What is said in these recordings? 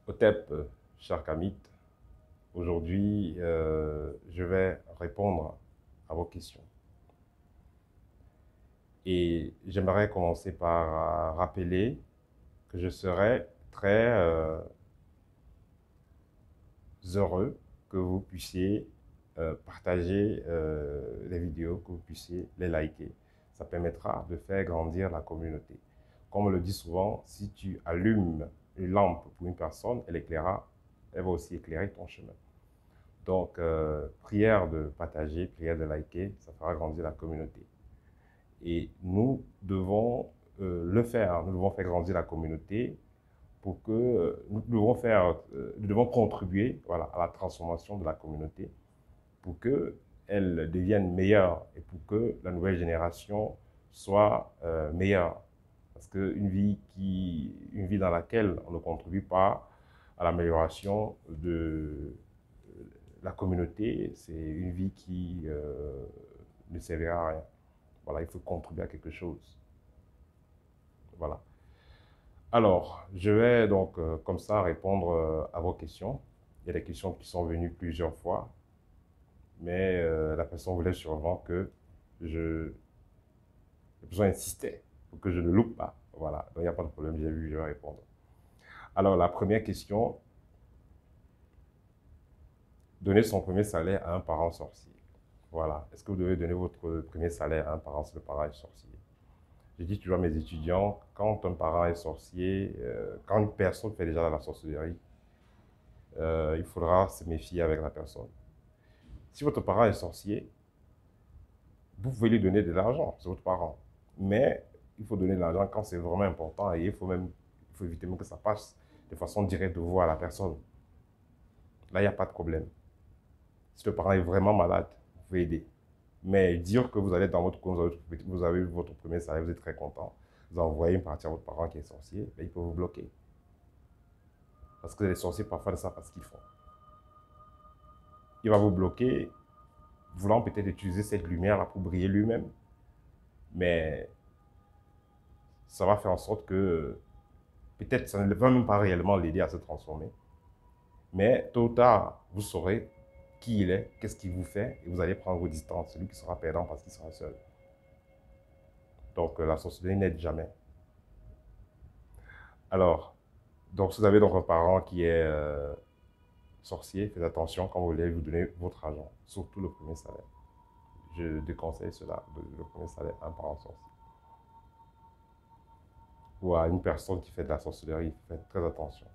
Otep, cher Kamit, aujourd'hui, je vais répondre à vos questions. Et j'aimerais commencer par rappeler que je serais très heureux que vous puissiez partager les vidéos, que vous puissiez les liker. Ça permettra de faire grandir la communauté. Comme on le dit souvent, si tu allumes une lampe pour une personne, elle éclairera, elle va aussi éclairer ton chemin. Donc, prière de partager, prière de liker, ça fera grandir la communauté. Et nous devons le faire, nous devons faire grandir la communauté pour que nous devons contribuer, voilà, à la transformation de la communauté pour qu'elle devienne meilleure et pour que la nouvelle génération soit meilleure. Parce qu'une une vie dans laquelle on ne contribue pas à l'amélioration de la communauté, c'est une vie qui ne servira à rien. Voilà, il faut contribuer à quelque chose. Voilà. Alors, je vais donc comme ça répondre à vos questions. Il y a des questions qui sont venues plusieurs fois, mais la personne voulait sûrement que je... La personne insistait pour que je ne loupe pas. Voilà, donc il n'y a pas de problème, j'ai vu, je vais répondre. Alors, la première question, donner son premier salaire à un parent sorcier. Voilà, est-ce que vous devez donner votre premier salaire à un parent si le parent est sorcier? Je dis toujours à mes étudiants, quand un parent est sorcier, quand une personne fait déjà la sorcellerie, il faudra se méfier avec la personne. Si votre parent est sorcier, vous pouvez lui donner de l'argent, c'est votre parent. Mais il faut donner de l'argent quand c'est vraiment important et il faut éviter même que ça passe de façon directe de vous à la personne. Là, il n'y a pas de problème. Si le parent est vraiment malade, vous pouvez aider. Mais dire que vous allez dans votre coin, vous avez votre premier salaire, vous êtes très content, vous envoyez une partie à votre parent qui est sorcier, ben, il peut vous bloquer. Parce que les sorciers parfois ne savent pas ce qu'ils font. Il va vous bloquer, voulant peut-être utiliser cette lumière-là pour briller lui-même. Mais ça va faire en sorte que peut-être ça ne va même pas réellement l'aider à se transformer. Mais tôt ou tard, vous saurez qui il est, qu'est-ce qu'il vous fait, et vous allez prendre vos distances. Celui qui sera perdant parce qu'il sera seul. Donc la sorcellerie n'aide jamais. Alors, donc si vous avez donc un parent qui est sorcier, faites attention quand vous voulez vous donner votre argent, surtout le premier salaire. Je déconseille cela, le premier salaire à un parent sorcier. Ou à une personne qui fait de la sorcellerie, faites très attention.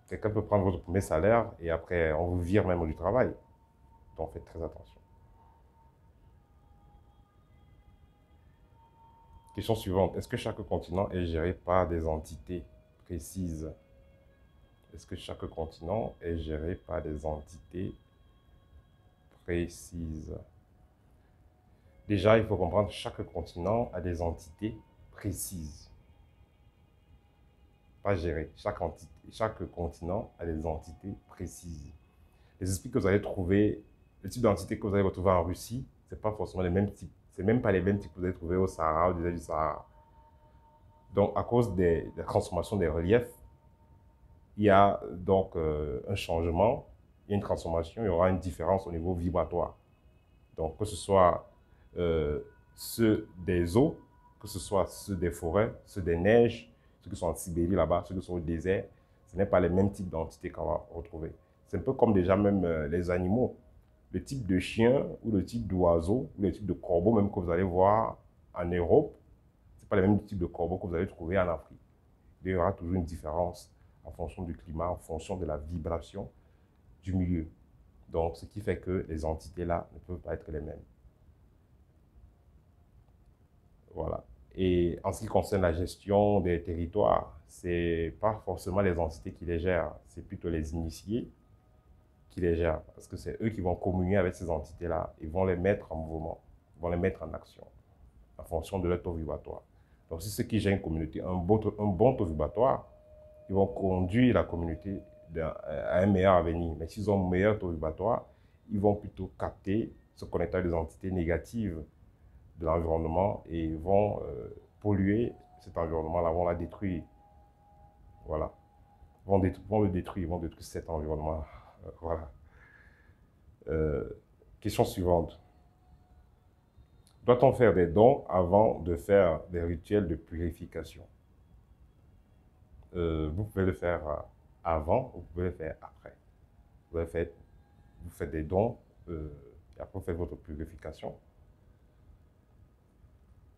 Quelqu'un peut prendre votre premier salaire et après on vous vire même du travail. Donc faites très attention. Question suivante. Est-ce que chaque continent est géré par des entités précises? Est-ce que chaque continent est géré par des entités précises? Déjà, il faut comprendre que chaque continent a des entités précises. Pas gérées. Chaque continent a des entités précises. Les esprits que vous allez trouver, le type d'entité que vous allez retrouver en Russie, ce n'est pas forcément les mêmes types. Ce n'est même pas les mêmes types que vous allez trouver au Sahara, au désert du Sahara. Donc, à cause de la transformation des reliefs, il y a donc un changement, il y a une transformation, il y aura une différence au niveau vibratoire. Donc, que ce soit ceux des eaux, que ce soit ceux des forêts, ceux des neiges, ceux qui sont en Sibérie là-bas, ceux qui sont au désert, ce n'est pas les mêmes types d'entités qu'on va retrouver. C'est un peu comme déjà même les animaux. Le type de chien ou le type d'oiseau ou le type de corbeau même que vous allez voir en Europe, ce n'est pas les mêmes types de corbeaux que vous allez trouver en Afrique. Il y aura toujours une différence en fonction du climat, en fonction de la vibration du milieu. Donc, ce qui fait que les entités-là ne peuvent pas être les mêmes. Voilà. Et en ce qui concerne la gestion des territoires, ce n'est pas forcément les entités qui les gèrent, c'est plutôt les initiés qui les gèrent. Parce que c'est eux qui vont communier avec ces entités-là et vont les mettre en mouvement, vont les mettre en action, en fonction de leur taux vibratoire. Donc, si ceux qui gèrent une communauté ont un bon taux vibratoire, ils vont conduire la communauté à un meilleur avenir. Mais s'ils ont un meilleur taux vibratoire, ils vont plutôt capter, se connecter à des entités négatives de l'environnement et vont polluer cet environnement-là, vont la détruire. Voilà. vont le détruire, vont détruire cet environnement. Voilà. Question suivante. Doit-on faire des dons avant de faire des rituels de purification? Vous pouvez le faire avant, vous pouvez le faire après. Vous faites des dons, et après vous faites votre purification.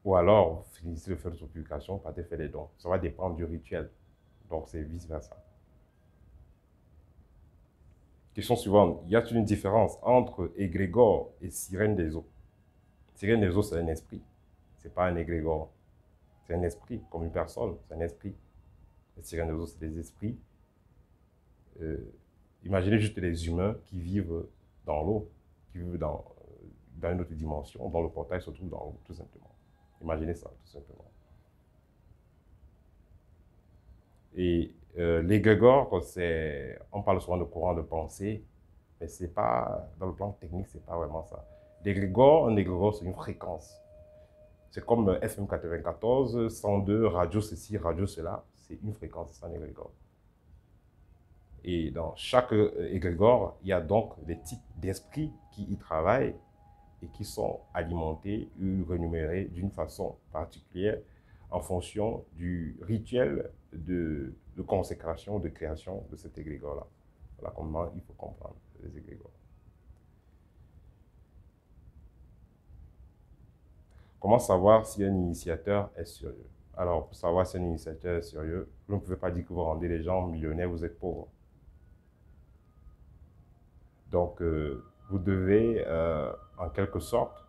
Ou alors, vous finissez de faire votre purification par faire des dons. Ça va dépendre du rituel. Donc, c'est vice-versa. Question suivante. Y a-t-il une différence entre égrégore et sirène des eaux? Sirène des eaux, c'est un esprit. Ce n'est pas un égrégore. C'est un esprit, comme une personne. C'est un esprit. Les sirènes des eaux, c'est des esprits. Imaginez juste les humains qui vivent dans l'eau, qui vivent dans une autre dimension, dont le portail se trouve dans l'eau, tout simplement. Imaginez ça, tout simplement. Et l'égrégore, on parle souvent de courant de pensée, mais c'est pas, dans le plan technique, c'est pas vraiment ça. Un égrégore, c'est une fréquence. C'est comme FM 94, 102, radio ceci, radio cela. C'est une fréquence, c'est un égrégore. Et dans chaque égrégore, il y a donc des types d'esprits qui y travaillent et qui sont alimentés ou rémunérés d'une façon particulière en fonction du rituel de consécration, de création de cet égrégore-là. Voilà comment il faut comprendre les égrégores. Comment savoir si un initiateur est sérieux? Alors, pour savoir si un initiateur est sérieux, vous ne pouvez pas dire que vous rendez les gens millionnaires, vous êtes pauvre. Donc, vous devez, en quelque sorte,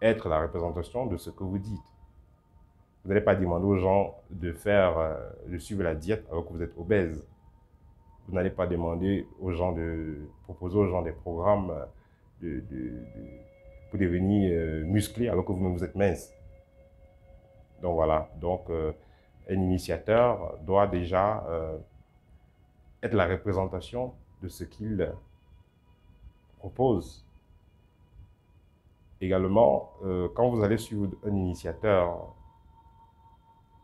être la représentation de ce que vous dites. Vous n'allez pas demander aux gens de suivre la diète alors que vous êtes obèse. Vous n'allez pas demander aux gens proposer aux gens des programmes pour devenir musclés alors que vous-même vous êtes mince. Donc voilà. Donc, un initiateur doit déjà être la représentation de ce qu'il propose. Également, quand vous allez suivre un initiateur,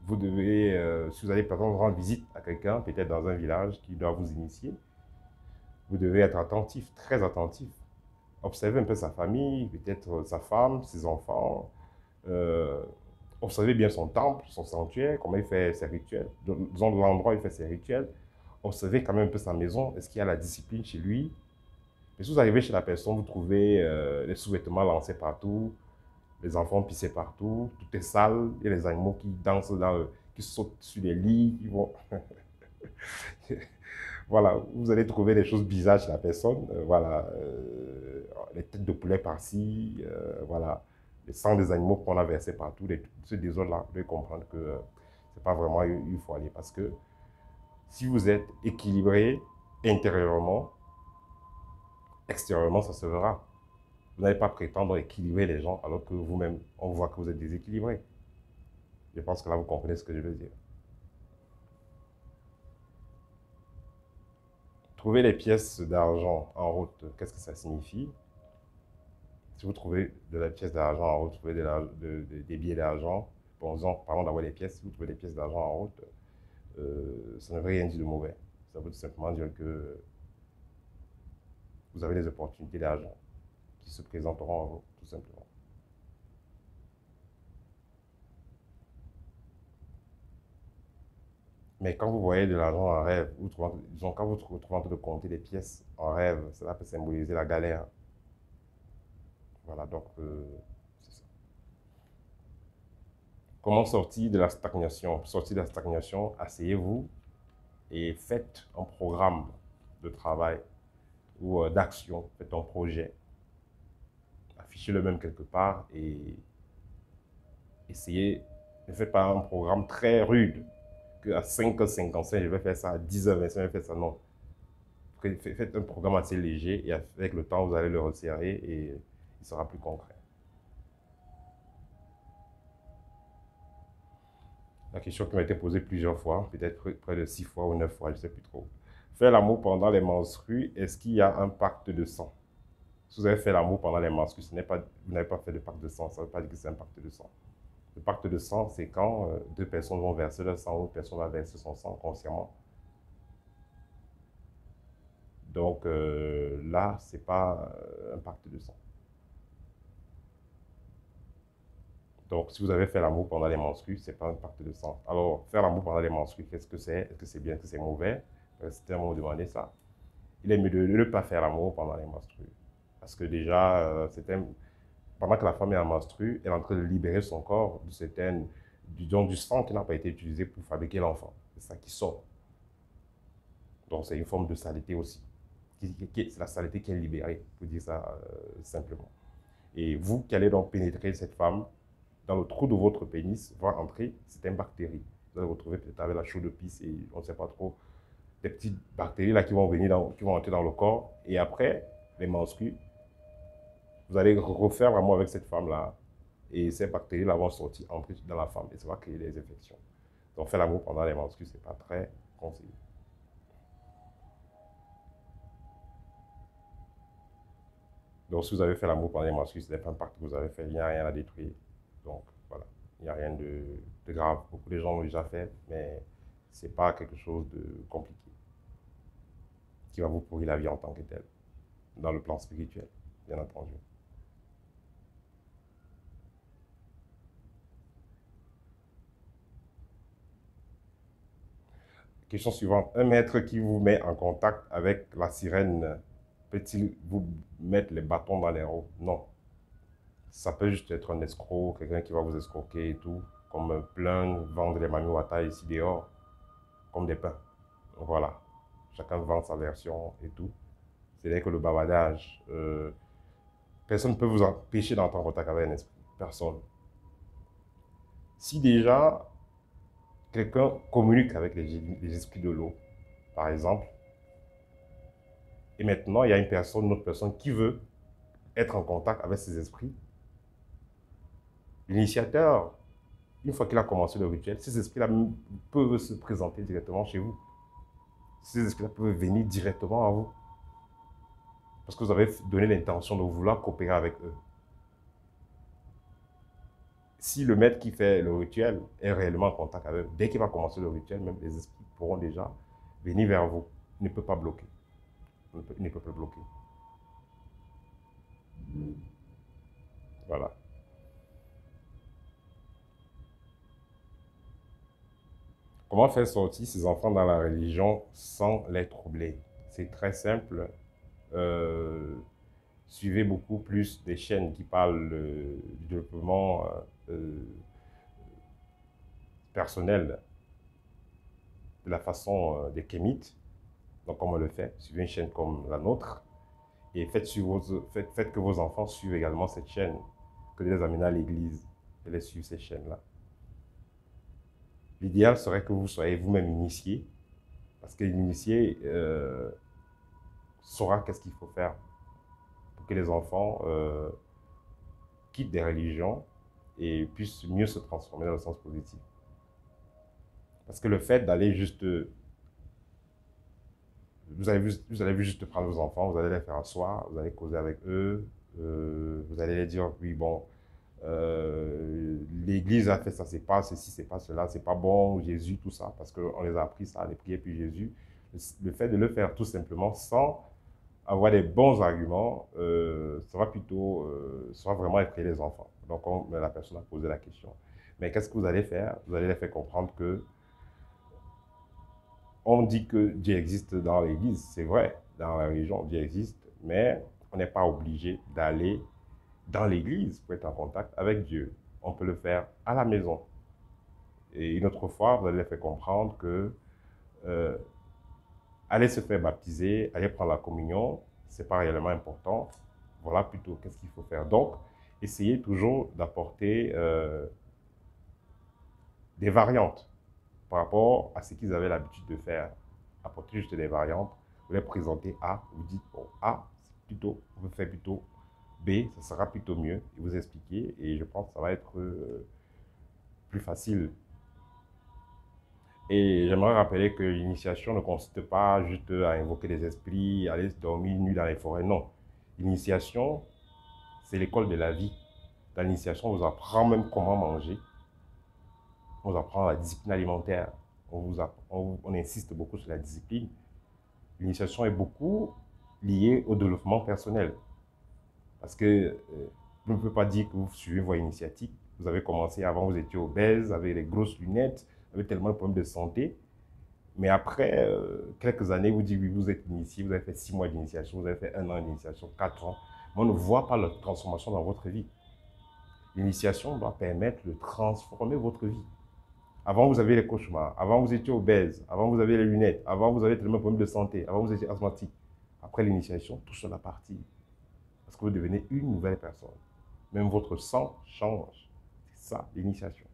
vous devez, si vous allez par exemple rendre visite à quelqu'un, peut-être dans un village qui doit vous initier, vous devez être attentif, très attentif. Observez un peu sa famille, peut-être sa femme, ses enfants. Observez bien son temple, son sanctuaire, comment il fait ses rituels, dans l'endroit où il fait ses rituels. Observez quand même un peu sa maison, est-ce qu'il y a la discipline chez lui? Et si vous arrivez chez la personne, vous trouvez les sous-vêtements lancés partout, les enfants pissés partout, tout est sale, il y a les animaux qui dansent, qui sautent sur les lits, qui vont... Voilà, vous allez trouver des choses bizarres chez la personne, voilà, les têtes de poulet par-ci, voilà, les sangs des animaux qu'on a versés partout, ce désordre-là, vous devez comprendre que c'est pas vraiment où il faut aller, parce que si vous êtes équilibré intérieurement, extérieurement, ça se verra. Vous n'allez pas prétendre équilibrer les gens alors que vous-même, on voit que vous êtes déséquilibré. Je pense que là, vous comprenez ce que je veux dire. Trouver les pièces d'argent en route, qu'est-ce que ça signifie? Si vous trouvez de la pièce d'argent en route, vous trouvez des billets d'argent, parlons d'avoir des pièces, si vous trouvez des pièces d'argent en route, ça ne veut rien dire de mauvais. Ça veut tout simplement dire que vous avez des opportunités d'argent qui se présenteront à vous, tout simplement. Mais quand vous voyez de l'argent en rêve, disons, quand vous trouvez en train de compter des pièces en rêve, cela peut symboliser la galère. Voilà, donc, c'est ça. Comment sortir de la stagnation? Pour sortir de la stagnation, asseyez-vous et faites un programme de travail ou d'action, faites un projet. Affichez-le même quelque part et essayez, ne faites pas un programme très rude, qu'à 5h55, je vais faire ça, à 10h25, je vais faire ça, non. Faites un programme assez léger et avec le temps, vous allez le resserrer et il sera plus concret. La question qui m'a été posée plusieurs fois, peut-être près de 6 fois ou 9 fois, je ne sais plus trop. Faire l'amour pendant les menstrues, est-ce qu'il y a un pacte de sang? Si vous avez fait l'amour pendant les menstrues, vous n'avez pas fait de pacte de sang, ça ne veut pas dire que c'est un pacte de sang. Le pacte de sang, c'est quand deux personnes vont verser leur sang, ou une personne va verser son sang consciemment. Donc là, ce n'est pas un pacte de sang. Donc, si vous avez fait l'amour pendant les menstrues, ce n'est pas un pacte de sang. Alors, faire l'amour pendant les menstrues, qu'est-ce que c'est? Est-ce que c'est bien, est-ce que c'est mauvais? C'était à moi de demander ça. Il est mieux de ne pas faire l'amour pendant les menstrues. Parce que déjà, pendant que la femme est en menstrue, elle est en train de libérer son corps du sang qui n'a pas été utilisé pour fabriquer l'enfant. C'est ça qui sort. Donc, c'est une forme de saleté aussi. C'est la saleté qui est libérée, pour dire ça simplement. Et vous qui allez donc pénétrer cette femme, dans le trou de votre pénis va entrer, c'est une bactérie. Vous allez retrouver peut-être avec la chaude de pisse et on ne sait pas trop, des petites bactéries là qui vont qui vont entrer dans le corps. Et après, les menstrues, vous allez refaire l'amour avec cette femme-là. Et ces bactéries-là vont sortir, entrer dans la femme et ça va créer des infections. Donc faire l'amour pendant les menstrues, ce n'est pas très conseillé. Donc si vous avez fait l'amour pendant les menstrues, c'est un pacte que vous avez fait, il n'y a rien à détruire. Donc voilà, il n'y a rien de grave. Beaucoup de gens l'ont déjà fait, mais ce n'est pas quelque chose de compliqué qui va vous pourrir la vie en tant que tel, dans le plan spirituel, bien entendu. Question suivante. Un maître qui vous met en contact avec la sirène, peut-il vous mettre les bâtons dans les roues? Non. Ça peut juste être un escroc, quelqu'un qui va vous escroquer et tout, comme plein vendent les mami wata ici dehors, comme des pains. Voilà. Chacun vend sa version et tout. C'est-à-dire que le bavardage, personne ne peut vous empêcher d'entrer en contact avec un esprit. Personne. Si déjà quelqu'un communique avec les esprits de l'eau, par exemple, et maintenant il y a une autre personne qui veut être en contact avec ces esprits, l'initiateur, une fois qu'il a commencé le rituel, ces esprits-là peuvent se présenter directement chez vous. Ces esprits-là peuvent venir directement à vous. Parce que vous avez donné l'intention de vouloir coopérer avec eux. Si le maître qui fait le rituel est réellement en contact avec eux, dès qu'il va commencer le rituel, même les esprits pourront déjà venir vers vous. Il ne peut pas bloquer. Il ne peut pas bloquer. Voilà. Comment faire sortir ses enfants dans la religion sans les troubler? C'est très simple. Euh, Suivez beaucoup plus des chaînes qui parlent du développement personnel de la façon des kémites. Donc, comme on le fait, suivez une chaîne comme la nôtre et faites que vos enfants suivent également cette chaîne, que les amenez à l'église et les suivent ces chaînes-là. L'idéal serait que vous soyez vous-même initié, parce que l'initié saura qu'est-ce qu'il faut faire pour que les enfants quittent des religions et puissent mieux se transformer dans le sens positif. Parce que le fait d'aller juste... Vous allez juste prendre vos enfants, vous allez les faire asseoir, vous allez causer avec eux, vous allez les dire, oui, bon, l'église a fait ça, c'est pas ceci, c'est pas cela, c'est pas bon, Jésus, tout ça, parce qu'on les a appris ça, à les prier, puis Jésus. Le fait de le faire tout simplement sans avoir des bons arguments, ça va vraiment effrayer les enfants. Donc, la personne a posé la question. Mais qu'est-ce que vous allez faire? Vous allez les faire comprendre que on dit que Dieu existe dans l'Église, c'est vrai, dans la religion, Dieu existe, mais on n'est pas obligé d'aller dans l'Église pour être en contact avec Dieu. On peut le faire à la maison. Et une autre fois, vous allez les faire comprendre que euh, aller se faire baptiser, aller prendre la communion, c'est pas réellement important. Voilà plutôt qu'est-ce qu'il faut faire. Donc, essayez toujours d'apporter des variantes par rapport à ce qu'ils avaient l'habitude de faire. Apporter juste des variantes, vous les présentez A, vous dites, bon, A, c'est plutôt, vous faites plutôt B, ça sera plutôt mieux, et vous expliquez, et je pense que ça va être plus facile. Et j'aimerais rappeler que l'initiation ne consiste pas juste à invoquer des esprits, aller dormir nu dans les forêts, non. L'initiation, c'est l'école de la vie. Dans l'initiation, on vous apprend même comment manger, On vous apprend la discipline alimentaire. On insiste beaucoup sur la discipline. L'initiation est beaucoup liée au développement personnel. Parce que vous ne pouvez pas dire que vous suivez vos initiatives. Vous avez commencé avant, vous étiez obèse, avec des grosses lunettes, avec tellement de problèmes de santé. Mais après quelques années, vous dites, oui, vous êtes initié, vous avez fait 6 mois d'initiation, vous avez fait 1 an d'initiation, 4 ans. Mais on ne voit pas la transformation dans votre vie. L'initiation doit permettre de transformer votre vie. Avant, vous avez les cauchemars. Avant, vous étiez obèse. Avant, vous avez les lunettes. Avant, vous avez tellement de problèmes de santé. Avant, vous étiez asthmatique. Après l'initiation, tout cela partit. Parce que vous devenez une nouvelle personne. Même votre sang change. C'est ça, l'initiation.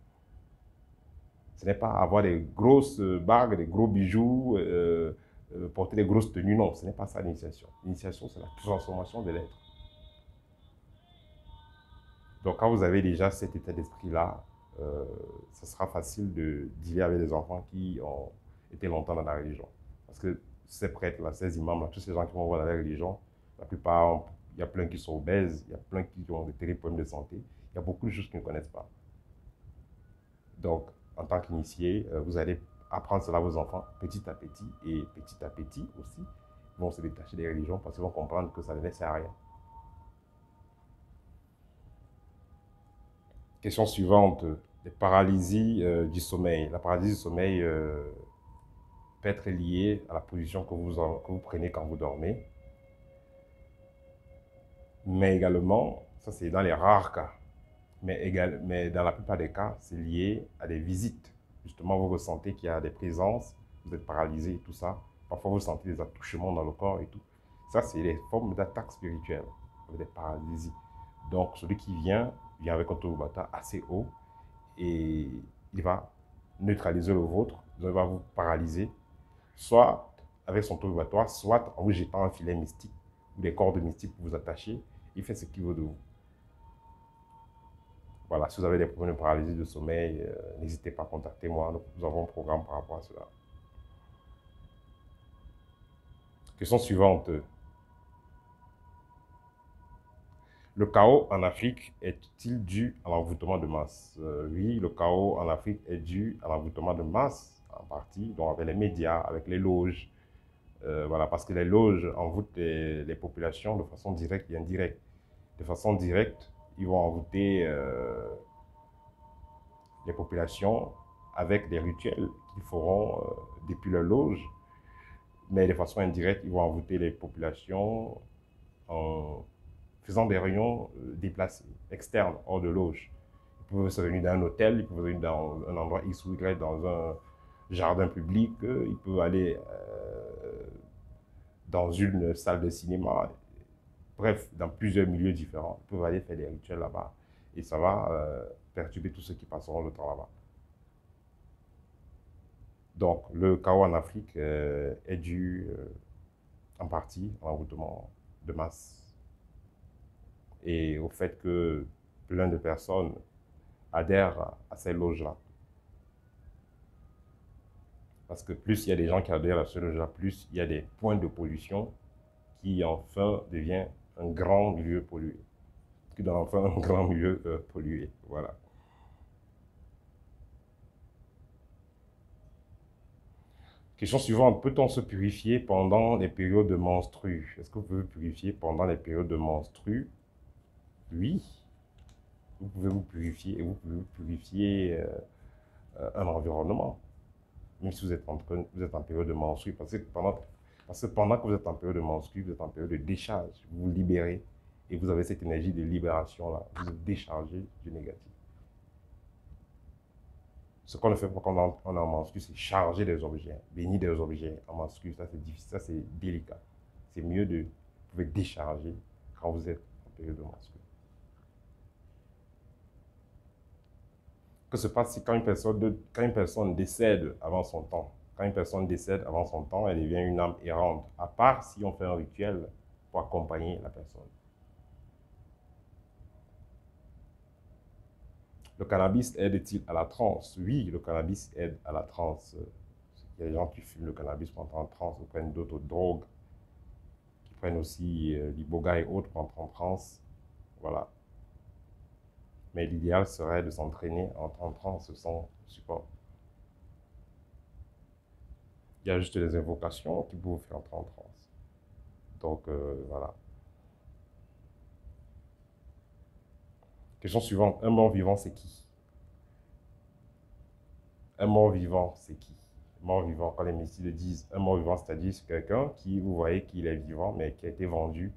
Ce n'est pas avoir des grosses bagues, des gros bijoux, porter des grosses tenues. Non, ce n'est pas ça l'initiation. L'initiation, c'est la transformation de l'être. Donc, quand vous avez déjà cet état d'esprit-là, ça sera facile de dealer avec des enfants qui ont été longtemps dans la religion. Parce que ces prêtres-là, ces imams-là, tous ces gens qui vont voir dans la religion, la plupart, il y a plein qui sont obèses, il y a plein qui ont des terribles problèmes de santé. Il y a beaucoup de choses qu'ils ne connaissent pas. Donc, en tant qu'initié, vous allez apprendre cela à vos enfants petit à petit. Et petit à petit aussi, ils vont se détacher des religions parce qu'ils vont comprendre que ça ne laisse à rien. Question suivante, les paralysies du sommeil. La paralysie du sommeil peut être liée à la position que vous prenez quand vous dormez. Mais également, ça c'est dans les rares cas, mais dans la plupart des cas, c'est lié à des visites. Justement, vous ressentez qu'il y a des présences, vous êtes paralysé et tout ça. Parfois, vous sentez des attouchements dans le corps et tout. Ça, c'est des formes d'attaque spirituelle, des paralysies. Donc, celui qui vient avec un taux de bata assez haut et il va neutraliser le vôtre, il va vous paralyser, soit avec son taux vibratoire, soit en vous jetant un filet mystique ou des cordes mystiques pour vous attacher. Il fait ce qu'il veut de vous. Voilà, si vous avez des problèmes de paralysie de sommeil, n'hésitez pas à contacter moi. Nous avons un programme par rapport à cela. Question suivante. Le chaos en Afrique est-il dû à l'envoûtement de masse? Oui, le chaos en Afrique est dû à l'envoûtement de masse, en partie, donc avec les médias, avec les loges. Voilà, parce que les loges envoûtent les populations de façon directe et indirecte. De façon directe, ils vont envoûter les populations avec des rituels qu'ils feront depuis leur loge. Mais de façon indirecte, ils vont envoûter les populations en faisant des réunions déplacées, externes, hors de loge. Ils peuvent se réunir dans un hôtel, ils peuvent se réunir dans un endroit X ou Y, dans un jardin public, ils peuvent aller dans une salle de cinéma, bref, dans plusieurs milieux différents. Ils peuvent aller faire des rituels là-bas et ça va perturber tous ceux qui passeront le temps là-bas. Donc, le chaos en Afrique est dû en partie à l'envoûtement de masse et au fait que plein de personnes adhèrent à ces loges-là. Parce que plus il y a des gens qui adhèrent à ces loges-là, plus il y a des points de pollution qui enfin devient un grand milieu pollué. Qui devient enfin un grand milieu pollué. Voilà. Question suivante. Peut-on se purifier pendant les périodes de menstrues? Est-ce que vous pouvez vous purifier pendant les périodes de menstrues? Oui. Vous pouvez vous purifier et vous pouvez vous purifier un environnement. Même si vous êtes en période de menstrues. Parce que pendant que vous êtes en période de menstrues, vous êtes en période de décharge. Vous vous libérez et vous avez cette énergie de libération-là. Vous êtes déchargé du négatif. Ce qu'on ne fait pas quand on est en menstru, c'est charger des objets, bénir des objets en menstru. Ça, c'est difficile, ça, c'est délicat. C'est mieux de vous pouvez décharger quand vous êtes en période de menstru. Que se passe-t-il quand une personne décède avant son temps? Quand une personne décède avant son temps, elle devient une âme errante, à part si on fait un rituel pour accompagner la personne. Le cannabis aide-t-il à la transe? Oui, le cannabis aide à la transe. Il y a des gens qui fument le cannabis pour entrer en transe, ou prennent d'autres drogues, qui prennent aussi l'iboga et autres pour entrer en transe. Voilà. Mais l'idéal serait de s'entraîner en transe sans support. Il y a juste des invocations qui peuvent vous faire entrer en transe. Donc, voilà. Question suivante. Un mort vivant, c'est qui? Un mort vivant, c'est qui? Mort vivant, quand les messies le disent, un mort vivant, c'est-à-dire c'est quelqu'un qui, vous voyez qu'il est vivant, mais qui a été vendu.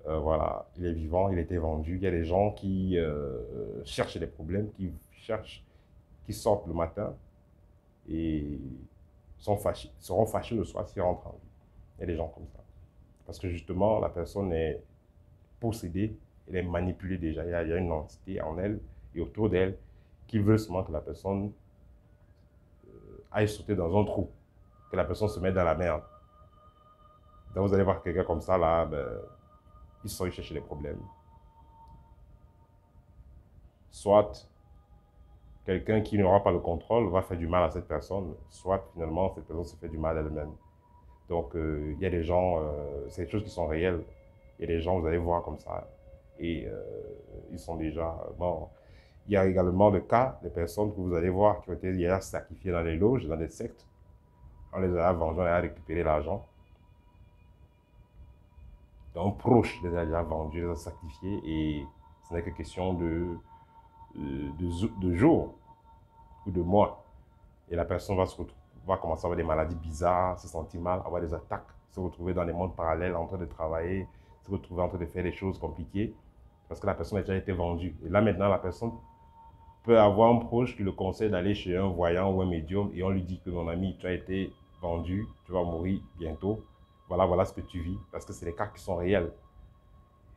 Voilà, il est vivant, il a été vendu. Il y a des gens qui cherchent des problèmes, qui sortent le matin et seront fâchés le soir s'ils rentrent en vie. Il y a des gens comme ça. Parce que justement, la personne est possédée, elle est manipulée déjà. Il y a une entité en elle et autour d'elle qui veut seulement que la personne aille sauter dans un trou, que la personne se mette dans la merde. Donc vous allez voir quelqu'un comme ça, là, ben, il sort chercher des problèmes. Soit quelqu'un qui n'aura pas le contrôle va faire du mal à cette personne, soit finalement cette personne se fait du mal à elle-même. Donc il y a des gens, c'est des choses qui sont réelles. Il y a des gens, vous allez voir comme ça, et ils sont déjà morts. Il y a également le cas des personnes que vous allez voir qui ont été hier sacrifiées dans les loges, dans des sectes. On les a vendus, on a récupéré l'argent. Donc proche les a déjà vendus, les a sacrifiés, et ce n'est que question de jours ou de mois. Et la personne va commencer à avoir des maladies bizarres, se sentir mal, avoir des attaques, se retrouver dans des mondes parallèles en train de travailler, se retrouver en train de faire des choses compliquées, parce que la personne a déjà été vendue. Et là maintenant, la personne peut avoir un proche qui le conseille d'aller chez un voyant ou un médium, et on lui dit que mon ami, tu as été vendu, tu vas mourir bientôt, voilà ce que tu vis, parce que c'est des cas qui sont réels.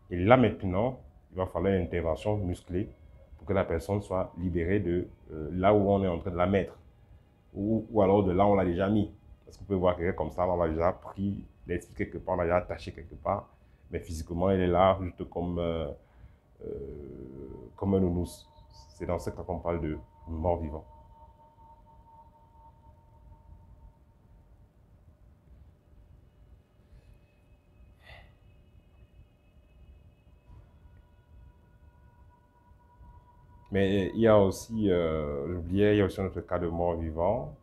Et là maintenant, il va falloir une intervention musclée pour que la personne soit libérée de là où on est en train de la mettre. Ou alors de là où on l'a déjà mis. Parce qu'on peut voir quelqu'un comme ça, on l'a déjà pris l'esprit quelque part, on l'a déjà attaché quelque part. Mais physiquement, il est là, juste comme un nounours. C'est dans ce cas qu'on parle de mort vivant. Mais il y a aussi, j'oubliais, il y a aussi un autre cas de mort vivant.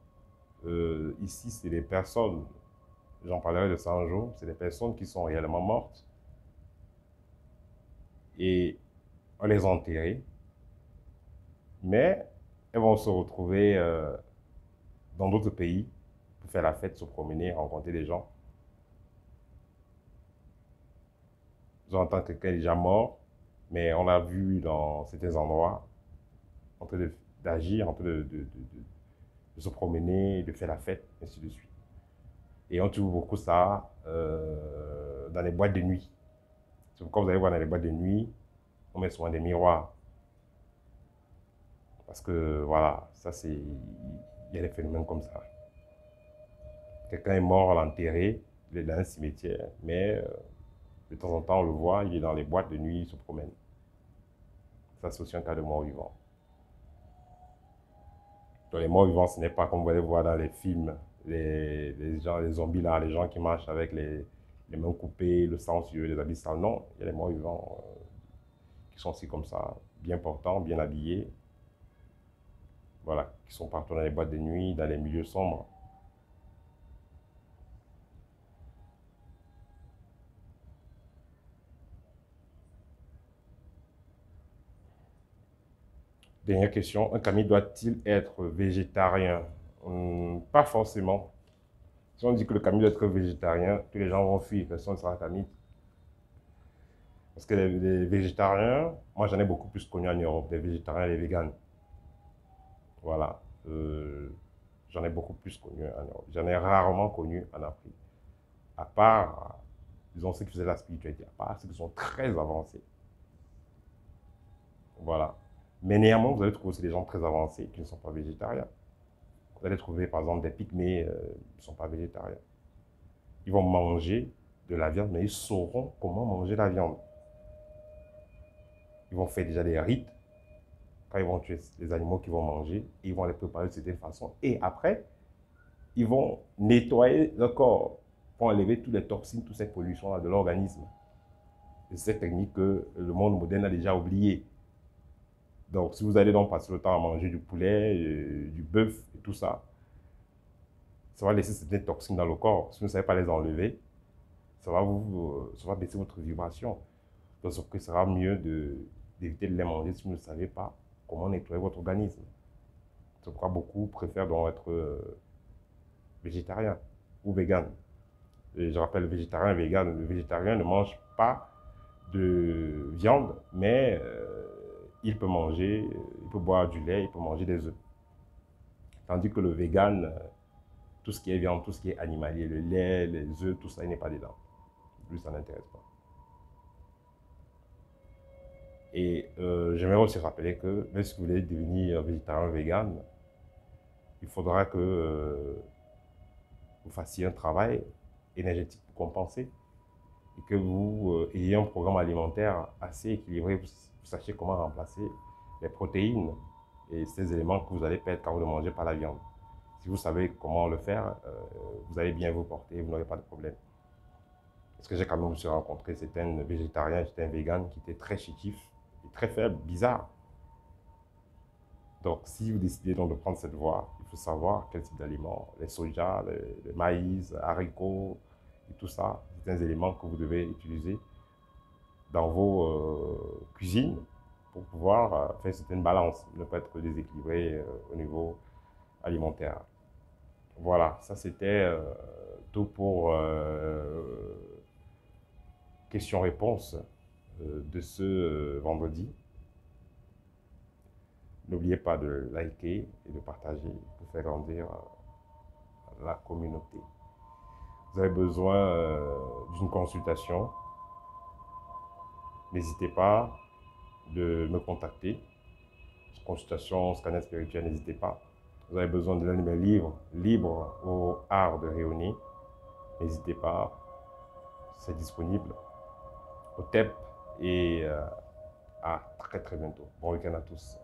Ici, c'est des personnes, j'en parlerai de ça un jour, c'est des personnes qui sont réellement mortes et on les a enterrées, mais elles vont se retrouver dans d'autres pays pour faire la fête, se promener, rencontrer des gens. Ils entendent quelqu'un déjà mort, mais on l'a vu dans certains endroits en train d'agir, en train de se promener, de faire la fête, ainsi de suite. Et on trouve beaucoup ça dans les boîtes de nuit. C'est pourquoi vous allez voir dans les boîtes de nuit, on met souvent des miroirs. Parce que voilà, ça c'est. Il y a des phénomènes comme ça. Quelqu'un est mort, on l'a enterré, il est dans un cimetière, mais de temps en temps on le voit, il est dans les boîtes de nuit, il se promène. Ça c'est aussi un cas de mort vivant. Dans les morts vivants, ce n'est pas comme vous allez voir dans les films, les gens, les zombies là, les gens qui marchent avec les mains coupées, le sang sur eux, les habits sales. Non, il y a les morts vivants qui sont aussi comme ça, bien portants, bien habillés. Voilà, qui sont partout dans les boîtes de nuit, dans les milieux sombres. Dernière question, un kami doit-il être végétarien? Pas forcément. Si on dit que le kami doit être végétarien, tous les gens vont fuir, personne ne sera kami. Parce que les végétariens, moi j'en ai beaucoup plus connu en Europe, les végétariens et les véganes. Voilà. J'en ai beaucoup plus connu en Europe. J'en ai rarement connu en Afrique. À part, disons, ceux qui faisaient la spiritualité, à part ceux qui sont très avancés. Voilà. Mais néanmoins, vous allez trouver aussi des gens très avancés qui ne sont pas végétariens. Vous allez trouver par exemple des pygmées qui ne sont pas végétariens. Ils vont manger de la viande, mais ils sauront comment manger la viande. Ils vont faire déjà des rites quand ils vont tuer les animaux qu'ils vont manger, ils vont les préparer de certaine façon. Et après, ils vont nettoyer le corps pour enlever toutes les toxines, toutes ces pollutions de l'organisme. C'est cette technique que le monde moderne a déjà oubliée. Donc, si vous allez donc passer le temps à manger du poulet, du bœuf et tout ça, ça va laisser certaines toxines dans le corps. Si vous ne savez pas les enlever, ça va baisser votre vibration. Donc, ce que sera mieux d'éviter de les manger si vous ne savez pas comment nettoyer votre organisme. C'est pourquoi beaucoup préfèrent donc être végétarien ou vegan. Et je rappelle, le végétarien et vegan, le végétarien ne mange pas de viande, mais il peut manger, il peut boire du lait, il peut manger des œufs. Tandis que le vegan, tout ce qui est viande, tout ce qui est animalier, le lait, les œufs, tout ça, il n'est pas dedans. Lui, ça n'intéresse pas. Et j'aimerais aussi rappeler que même si vous voulez devenir végétarien ou vegan, il faudra que vous fassiez un travail énergétique pour compenser et que vous ayez un programme alimentaire assez équilibré, vous sachiez comment remplacer les protéines et ces éléments que vous allez perdre quand vous ne mangez pas la viande. Si vous savez comment le faire, vous allez bien vous porter, vous n'aurez pas de problème. Parce que j'ai quand même aussi rencontré certains végétariens, certains véganes qui étaient très chétifs et très faibles, bizarres. Donc, si vous décidez donc de prendre cette voie, il faut savoir quel type d'aliments, les soja, le maïs, haricots et tout ça, c'est un élément que vous devez utiliser dans vos cuisines pour pouvoir faire certaines balances, ne pas être déséquilibré au niveau alimentaire. Voilà, ça c'était tout pour questions-réponses de ce vendredi. N'oubliez pas de liker et de partager pour faire grandir la communauté. Vous avez besoin d'une consultation, n'hésitez pas de me contacter. Consultation, scanner spirituel, n'hésitez pas. Vous avez besoin de l'un de mes livres, Libre au art de rayonner, n'hésitez pas, c'est disponible au TEP et à très très bientôt. Bon week-end à tous.